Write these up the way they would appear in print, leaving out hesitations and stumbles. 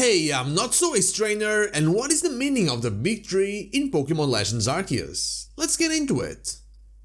Hey, I'm Not-So-Ace Trainer, and what is the meaning of the big tree in Pokémon Legends Arceus? Let's get into it.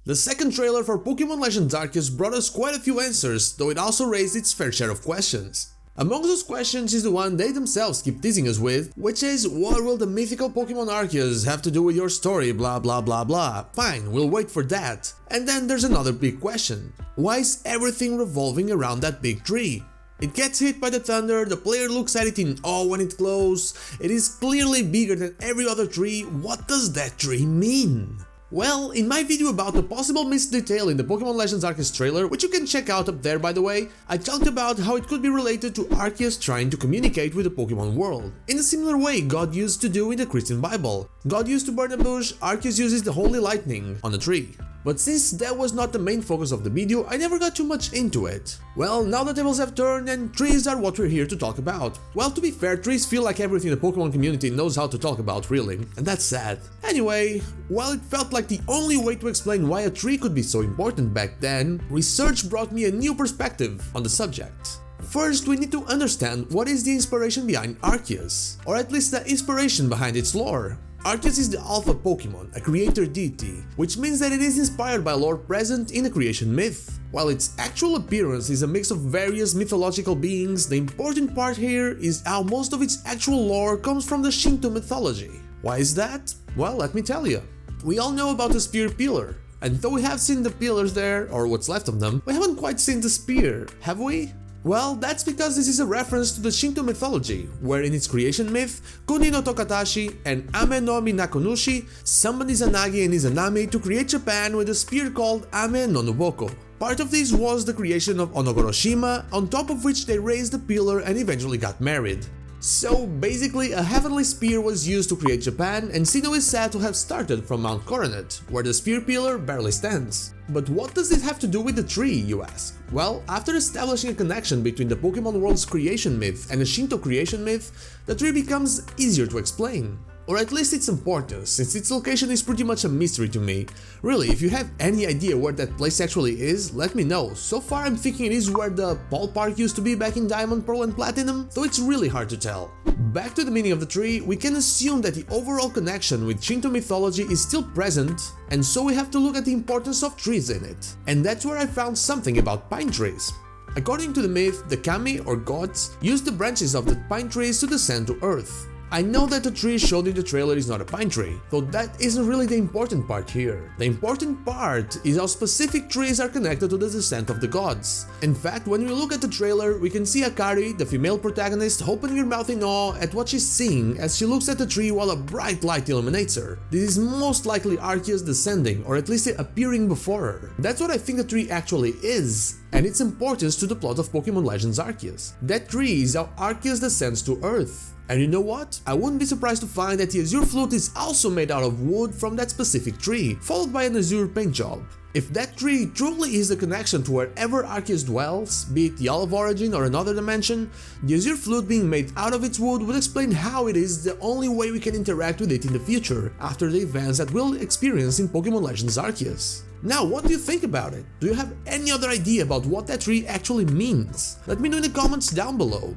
The second trailer for Pokémon Legends Arceus brought us quite a few answers, though it also raised its fair share of questions. Among those questions is the one they themselves keep teasing us with, which is, what will the mythical Pokémon Arceus have to do with your story, blah blah blah blah. Fine, we'll wait for that. And then there's another big question. Why is everything revolving around that big tree? It gets hit by the thunder, the player looks at it in awe when it glows, it is clearly bigger than every other tree. What does that tree mean? Well, in my video about the possible missed detail in the Pokémon Legends Arceus trailer, which you can check out up there by the way, I talked about how it could be related to Arceus trying to communicate with the Pokémon world, in a similar way God used to do in the Christian Bible. God used to burn a bush, Arceus uses the holy lightning on a tree. But since that was not the main focus of the video, I never got too much into it. Well, now the tables have turned and trees are what we're here to talk about. Well, to be fair, trees feel like everything the Pokemon community knows how to talk about, really, and that's sad. Anyway, while it felt like the only way to explain why a tree could be so important back then, research brought me a new perspective on the subject. First, we need to understand what is the inspiration behind Arceus, or at least the inspiration behind its lore. Arceus is the alpha Pokémon, a creator deity, which means that it is inspired by lore present in the creation myth. While its actual appearance is a mix of various mythological beings, the important part here is how most of its actual lore comes from the Shinto mythology. Why is that? Well, let me tell you. We all know about the spear pillar, and though we have seen the pillars there, or what's left of them, we haven't quite seen the spear, have we? Well, that's because this is a reference to the Shinto mythology, where in its creation myth, Kuni no Tokatashi and Ame no Minakonushi summoned Izanagi and Izanami to create Japan with a spear called Ame no Noboko. Part of this was the creation of Onogoroshima, on top of which they raised a pillar and eventually got married. So basically, a heavenly spear was used to create Japan, and Sinnoh is said to have started from Mount Coronet, where the spear pillar barely stands. But what does this have to do with the tree, you ask? Well, after establishing a connection between the Pokémon world's creation myth and the Shinto creation myth, the tree becomes easier to explain. Or at least its importance, since its location is pretty much a mystery to me. Really, if you have any idea where that place actually is, let me know. So far I'm thinking it is where the ballpark used to be back in Diamond, Pearl and Platinum, though it's really hard to tell. Back to the meaning of the tree, we can assume that the overall connection with Shinto mythology is still present, and so we have to look at the importance of trees in it. And that's where I found something about pine trees. According to the myth, the kami, or gods, use the branches of the pine trees to descend to earth. I know that the tree shown in the trailer is not a pine tree, though that isn't really the important part here. The important part is how specific trees are connected to the descent of the gods. In fact, when we look at the trailer, we can see Akari, the female protagonist, opening her mouth in awe at what she's seeing as she looks at the tree while a bright light illuminates her. This is most likely Arceus descending, or at least appearing before her. That's what I think the tree actually is, and its importance to the plot of Pokémon Legends Arceus. That tree is how Arceus descends to Earth. And you know what? I wouldn't be surprised to find that the Azure Flute is also made out of wood from that specific tree, followed by an azure paint job. If that tree truly is the connection to wherever Arceus dwells, be it the Olive Origin or another dimension, the Azure Flute being made out of its wood would explain how it is the only way we can interact with it in the future, after the events that we'll experience in Pokémon Legends Arceus. Now, what do you think about it? Do you have any other idea about what that tree actually means? Let me know in the comments down below.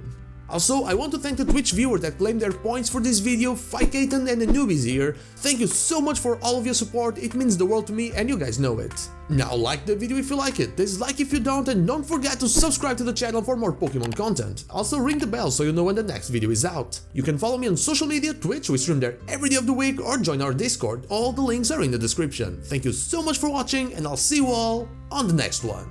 Also, I want to thank the Twitch viewer that claimed their points for this video, Fikatan and the newbies here. Thank you so much for all of your support, it means the world to me and you guys know it. Now like the video if you like it, dislike if you don't, and don't forget to subscribe to the channel for more Pokemon content. Also ring the bell so you know when the next video is out. You can follow me on social media, Twitch, we stream there every day of the week, or join our Discord, all the links are in the description. Thank you so much for watching and I'll see you all on the next one.